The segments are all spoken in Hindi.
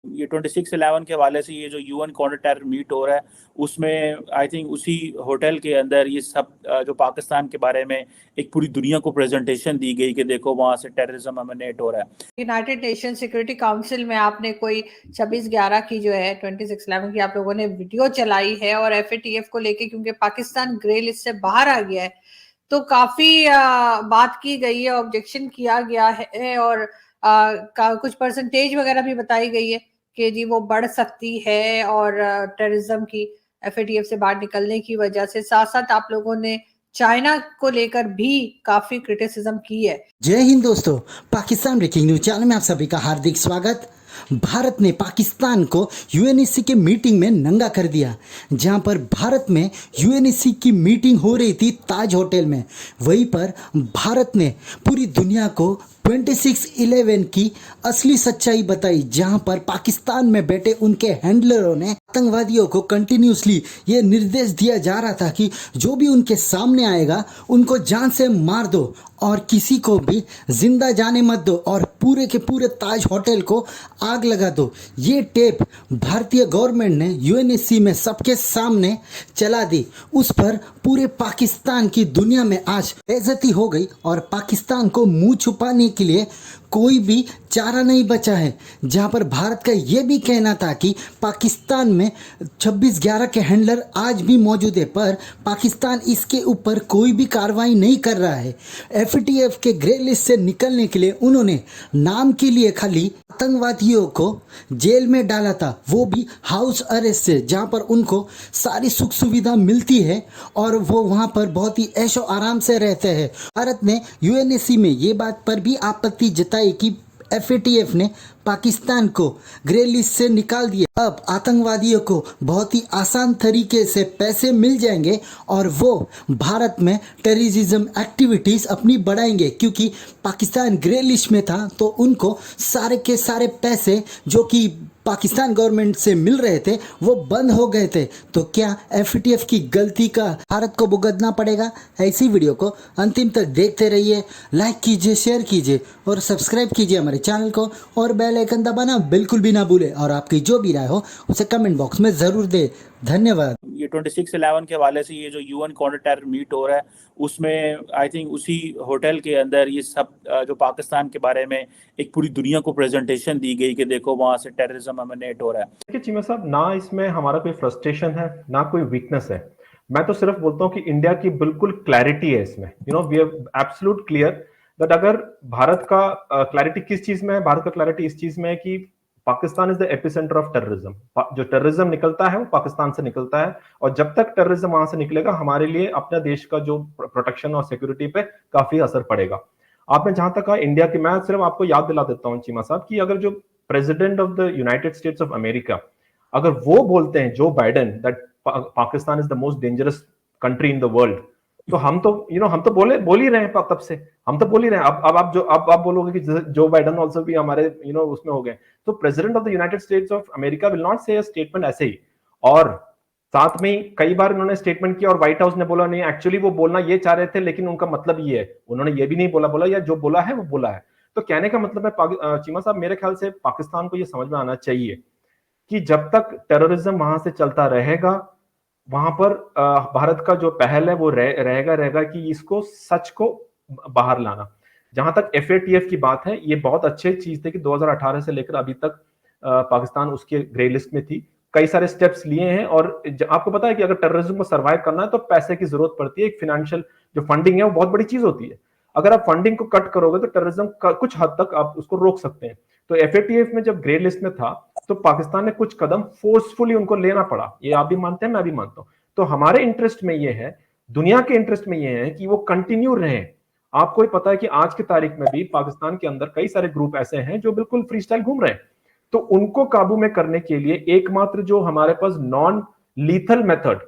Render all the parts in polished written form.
ये 26/11 के हवाले से ये जो यूएन काउंटर टेरर मीट हो रहा है, उसमें आई थिंक उसी होटल के अंदर ये सब जो पाकिस्तान के बारे में एक पूरी दुनिया को प्रेजेंटेशन दी गई कि देखो वहां से टेररिज्म एमिनेट हो रहा है। यूनाइटेड नेशन सिक्योरिटी काउंसिल में आपने कोई 26/11 की जो है 26/11 की आप लोगों ने वीडियो चलाई है और एफएटीएफ को लेके, क्योंकि पाकिस्तान ग्रे लिस्ट से बाहर आ गया है, तो काफी बात की गई है, ऑब्जेक्शन किया गया है और कुछ परसेंटेज वगैरह भी बताई गई है कि जी वो बढ़ सकती है और टेररिज्म की एफएटीएफ से बाहर निकलने की वजह से। साथ साथ आप लोगों ने चाइना को लेकर भी काफी क्रिटिसिज्म की है। जय हिंद दोस्तों, पाकिस्तान ब्रेकिंग न्यूज चैनल में आप सभी का हार्दिक स्वागत। भारत ने पाकिस्तान को यूएनएससी के मीटिंग में नंगा कर दिया। जहां पर भारत में यूएनएससी की मीटिंग हो रही थी ताज होटल में, वहीं पर भारत ने पूरी दुनिया को 26/11 की असली सच्चाई बताई। जहां पर पाकिस्तान में बैठे उनके हैंडलरों ने आतंकवादियों को कंटिन्यूसली ये निर्देश दिया जा रहा था कि जो भी उनके सामने आएगा उनको जान से मार दो और किसी को भी जिंदा जाने मत दो और पूरे के पूरे ताज होटल को आग लगा दो। ये टेप भारतीय गवर्नमेंट ने यूएनएससी में सबके सामने चला दी। उस पर पूरे पाकिस्तान की दुनिया में आज बेइज्जती हो गई और पाकिस्तान को मुंह छुपाने के लिए कोई भी चारा नहीं बचा है। जहां पर भारत का ये भी कहना था कि पाकिस्तान में 26/11 के हैंडलर आज भी मौजूद है, पर पाकिस्तान इसके ऊपर कोई भी कार्रवाई नहीं कर रहा है। एफएटीएफ के ग्रे लिस्ट से निकलने के लिए उन्होंने नाम के लिए खाली आतंकवादियों को जेल में डाला था, वो भी हाउस अरेस्ट से, जहां पर उनको सारी सुख सुविधा मिलती है और वो वहां पर बहुत ही ऐशो आराम से रहते हैं। भारत ने यूएनएससी में ये बात पर भी आपत्ति जताई कि एफएटीएफ ने पाकिस्तान को ग्रे लिस्ट से निकाल दिया। अब आतंकवादियों को बहुत ही आसान तरीके से पैसे मिल जाएंगे और वो भारत में टेररिज्म एक्टिविटीज़ अपनी बढ़ाएंगे, क्योंकि पाकिस्तान ग्रे लिस्ट में था तो उनको सारे के सारे पैसे जो कि पाकिस्तान गवर्नमेंट से मिल रहे थे वो बंद हो गए थे। तो क्या एफएटीएफ की गलती का भारत को भुगतना पड़ेगा? ऐसी वीडियो को अंतिम तक देखते रहिए, लाइक कीजिए, शेयर कीजिए और सब्सक्राइब कीजिए हमारे चैनल को और बेल आइकन दबाना बिल्कुल भी ना भूलें और आपकी जो भी राय हो उसे कमेंट बॉक्स में ज़रूर दें। धन्यवाद। ये 26/11 के हवाले से ये जो यूएन काउंटर टेरर मीट हो रहा है, उसमें आई थिंक उसी होटल के अंदर ये सब जो पाकिस्तान के बारे में एक पूरी दुनिया को प्रेजेंटेशन दी गई कि देखो वहां से टेररिज्म एमिनेट हो रहा है। देखिए चीमा साहब, ना इसमें हमारा कोई फ्रस्ट्रेशन है ना कोई वीकनेस है। मैं तो सिर्फ बोलता हूँ कि इंडिया की बिल्कुल क्लैरिटी है इसमें। We are absolute clear that अगर भारत का क्लैरिटी किस चीज में है, भारत का क्लैरिटी इस चीज में है कि Pakistan is the epicentre of terrorism. जो टेररिज्म निकलता है वो पाकिस्तान से निकलता है और जब तक टेररिज्म वहां से निकलेगा हमारे लिए अपने देश का जो प्रोटेक्शन और सिक्योरिटी पे काफी असर पड़ेगा। आपने जहां तक कहा इंडिया की, मैं सिर्फ आपको याद दिला देता हूँ चीमा साहब कि अगर जो president of the United states of America अगर वो बोलते हैं, Joe Biden, that Pakistan is the most dangerous country in the world, तो हम तो हम तो बोल ही रहे हैं तब से, हम तो बोल ही रहे हैं। अब आप बोलोगे कि जो बाइडेन आल्सो भी हमारे उसमें हो गए, तो president of the United states of America will not से अ स्टेटमेंट ऐसे ही। और साथ में कई बार उन्होंने स्टेटमेंट किया और व्हाइट हाउस ने बोला नहीं, एक्चुअली वो बोलना ये चाह रहे थे लेकिन उनका मतलब ये है, उन्होंने ये भी नहीं बोला या जो बोला है वो बोला है। तो कहने का मतलब है चीमा साहब, मेरे ख्याल से पाकिस्तान को ये समझ में आना चाहिए कि जब तक टेररिज्म वहां से चलता रहेगा वहां पर भारत का जो पहल है वो रहेगा कि इसको सच को बाहर लाना। जहां तक एफएटीएफ की बात है, ये बहुत अच्छी चीज थी कि 2018 से लेकर अभी तक पाकिस्तान उसके ग्रे लिस्ट में थी। कई सारे स्टेप्स लिए हैं और आपको पता है कि अगर टेररिज्म को सर्वाइव करना है तो पैसे की जरूरत पड़ती है। एक फाइनेंशियल जो फंडिंग है वो बहुत बड़ी चीज होती है। अगर आप फंडिंग को कट करोगे तो टेररिज्म कुछ हद तक आप उसको रोक सकते हैं। तो एफएटीएफ में जब ग्रे लिस्ट में था तो पाकिस्तान ने कुछ कदम फोर्सफुली उनको लेना पड़ा, ये आप भी मानते हैं, मैं भी मानता हूं। तो हमारे इंटरेस्ट में ये है, दुनिया के इंटरेस्ट में ये है कि वो कंटिन्यू रहे। आपको ही पता है कि आज की तारीख में भी पाकिस्तान के अंदर कई सारे ग्रुप ऐसे हैं जो बिल्कुल फ्री स्टाइल घूम रहे हैं। तो उनको काबू में करने के लिए एकमात्र जो हमारे पास नॉन लीथल मेथड,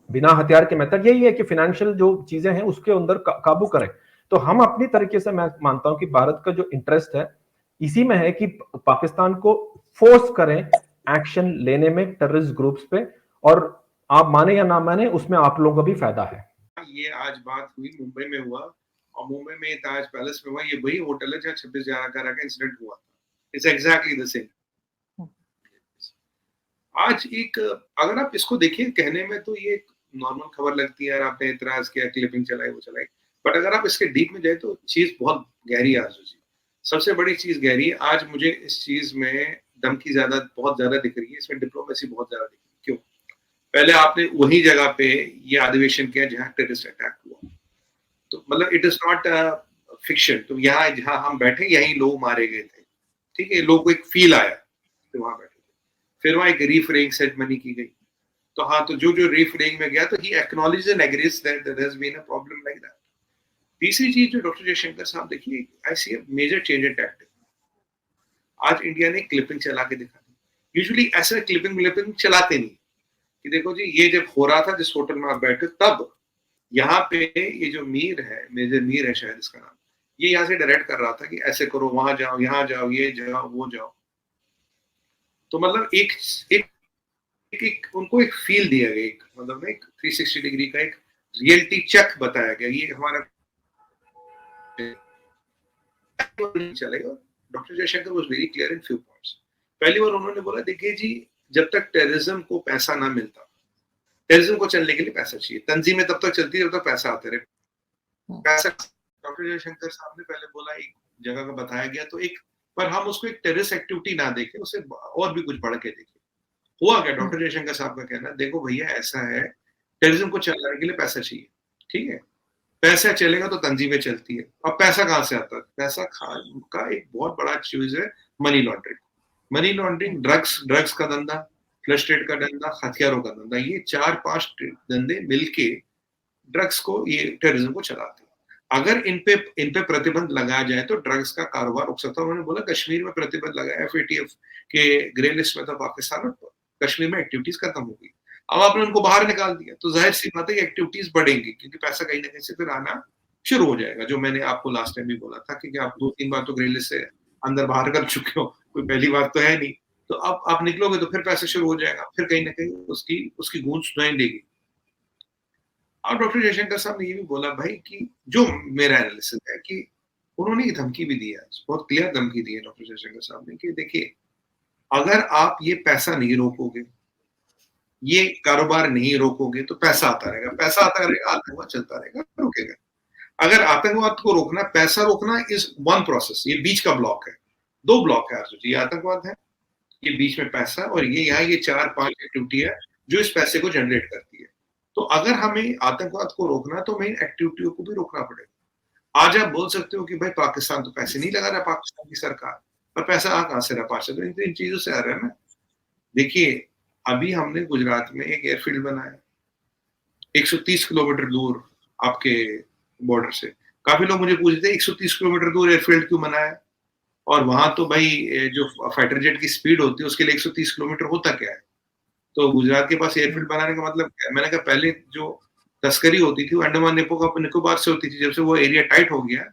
बिना हथियार के मेथड, यही है कि फाइनेंशियल जो चीजें हैं उसके अंदर काबू करें। तो हम अपनी तरीके से, मैं मानता हूं कि भारत का जो इंटरेस्ट है इसी में है कि पाकिस्तान को फोर्स करें एक्शन लेने में टेररिस्ट ग्रुप्स पे, और आप माने या ना माने उसमें आप लोगों का भी फायदा है। ये आज बात हुई मुंबई में हुआ और मुंबई में ताज पैलेस में हुआ, ये वही होटल है जहाँ 26/11 का इंसिडेंट हुआ था। It's exactly the same. आज एक, अगर आप इसको देखिए, कहने में तो ये एक नॉर्मल खबर लगती है यार, आपने इतराज किया, क्लिपिंग चलाई, वो चलाई, बट अगर आप इसके डीप में जाए तो चीज बहुत गहरी है आरजू जी। सबसे बड़ी चीज गहरी है। आज मुझे इस चीज में धमकी बहुत ज्यादा दिख रही है, इसमें डिप्लोमेसी बहुत ज्यादा दिख रही है। क्यों? पहले आपने वही जगह पे ये अधिवेशन किया जहां टेररिस्ट अटैक हुआ, तो मतलब इट इज नॉट फिक्शन। तो यहाँ जहां हम बैठे यही लोग मारे गए थे, ठीक है, लोगों को एक फील आया तो वहां बैठे थे। फिर वहां एक रीफ्रेइंग सेरेमनी की गई, तो हाँ, तो जो रीफ्रेइंग में गया तो ही acknowledge and agrees that there has been a problem like that. तीसरी चीज जो डॉक्टर जयशंकर साहब, देखिए, I see a major change in tactic. आज इंडिया ने क्लिपिंग चला के दिखा दी। यूजुअली ऐसे क्लिपिंग चलाते नहीं कि देखो जी ये जब हो रहा था जिस होटल में आप बैठे, तब यहाँ पे ये जो मीर है, मेजर मीर है शायद इसका नाम, ये यहाँ से डायरेक्ट कर रहा था कि ऐसे करो, वहां जाओ, यहाँ जाओ, ये जाओ, वो जाओ। तो मतलब एक उनको एक फील दिया गया, एक मतलब एक 360 डिग्री का एक रियलिटी चेक बताया गया, ये हमारा चलेगा। Doctor Jaishankar was very clear in few points. पहली बार उन्होंने बोला, देखिए जी, जब तक टेररिज्म को पैसा ना मिलता, टेररिज्म को चलने के लिए पैसा चाहिए, तंजीमें तब तक चलती है जब तक पैसा आते रहे। पैसा डॉक्टर जयशंकर साहब ने पहले बोला, एक जगह का बताया गया, तो एक पर हम उसको एक टेररिस्ट एक्टिविटी ना देखें, उसे और भी कुछ बढ़ के देखें। हुआ क्या? डॉक्टर जयशंकर साहब का कहना, देखो भैया ऐसा है, टेररिज्म को चलाने के लिए पैसा चाहिए, ठीक है, पैसा चलेगा तो तंजीमें चलती है। अब पैसा कहाँ से आता है? पैसा का एक बहुत बड़ा चीज है money laundering. Money laundering, drugs का धंधा, फ्लश ट्रेड का धंधा, हथियारों का धंधा, ये 4-5 धंधे मिलके ड्रग्स को, ये टेररिज्म को चलाते हैं। अगर इन पे प्रतिबंध लगाया जाए तो ड्रग्स का कारोबार रुक सकता है। उन्होंने बोला कश्मीर में प्रतिबंध लगाया, FATF के ग्रे लिस्ट में था पाकिस्तान, और कश्मीर में एक्टिविटीज खत्म हो गई। अब आपने उनको बाहर निकाल दिया तो जाहिर सी बात है एक्टिविटीज बढ़ेंगी, क्योंकि पैसा कहीं ना कहीं से फिर आना शुरू हो जाएगा। जो मैंने आपको लास्ट टाइम भी बोला था कि आप 2-3 बार तो ग्रे लिस्ट से अंदर बाहर कर चुके हो, कोई पहली बार तो है नहीं। तो अब आप निकलोगे तो फिर पैसा शुरू हो जाएगा, फिर कहीं ना कहीं उसकी गूंज सुनाई देगी। और डॉक्टर जयशंकर साहब ने ये भी बोला भाई कि जो मेरा एनालिसिस है कि उन्होंने धमकी भी दी है, बहुत क्लियर धमकी दी है डॉक्टर जयशंकर साहब ने कि देखिए, अगर आप ये पैसा नहीं रोकोगे, ये कारोबार नहीं रोकोगे, तो पैसा आता रहेगा, आतंकवाद चलता रहेगा, रुकेगा। अगर आतंकवाद को रोकना, पैसा रोकना इज वन प्रोसेस, ये बीच का ब्लॉक है, 2 ब्लॉक है। ये आतंकवाद है, ये बीच में पैसा, और ये यहाँ ये 4-5 एक्टिविटी है जो इस पैसे को जनरेट करती है। तो अगर हमें आतंकवाद को रोकना तो मेन एक्टिविटियों को भी रोकना पड़ेगा। आज आप बोल सकते हो कि भाई पाकिस्तान तो पैसे नहीं लगा रहा, पाकिस्तान की सरकार, पर पैसा आ कहां से रहा? पास तो इन चीजों से आ रहा है ना। देखिए, अभी हमने गुजरात में एक एयरफील्ड बनाया 130 किलोमीटर दूर आपके बॉर्डर से। काफी लोग मुझे पूछते हैं 130 किलोमीटर दूर एयरफील्ड क्यों बनाया, और वहां तो भाई जो फाइटर जेट की स्पीड होती है उसके लिए 130 किलोमीटर होता क्या है? तो गुजरात के पास एयरफील्ड बनाने का मतलब क्या है? मैंने कहा पहले जो तस्करी होती थी वो अंडमान निकोबार से होती थी। जब से वो एरिया टाइट हो गया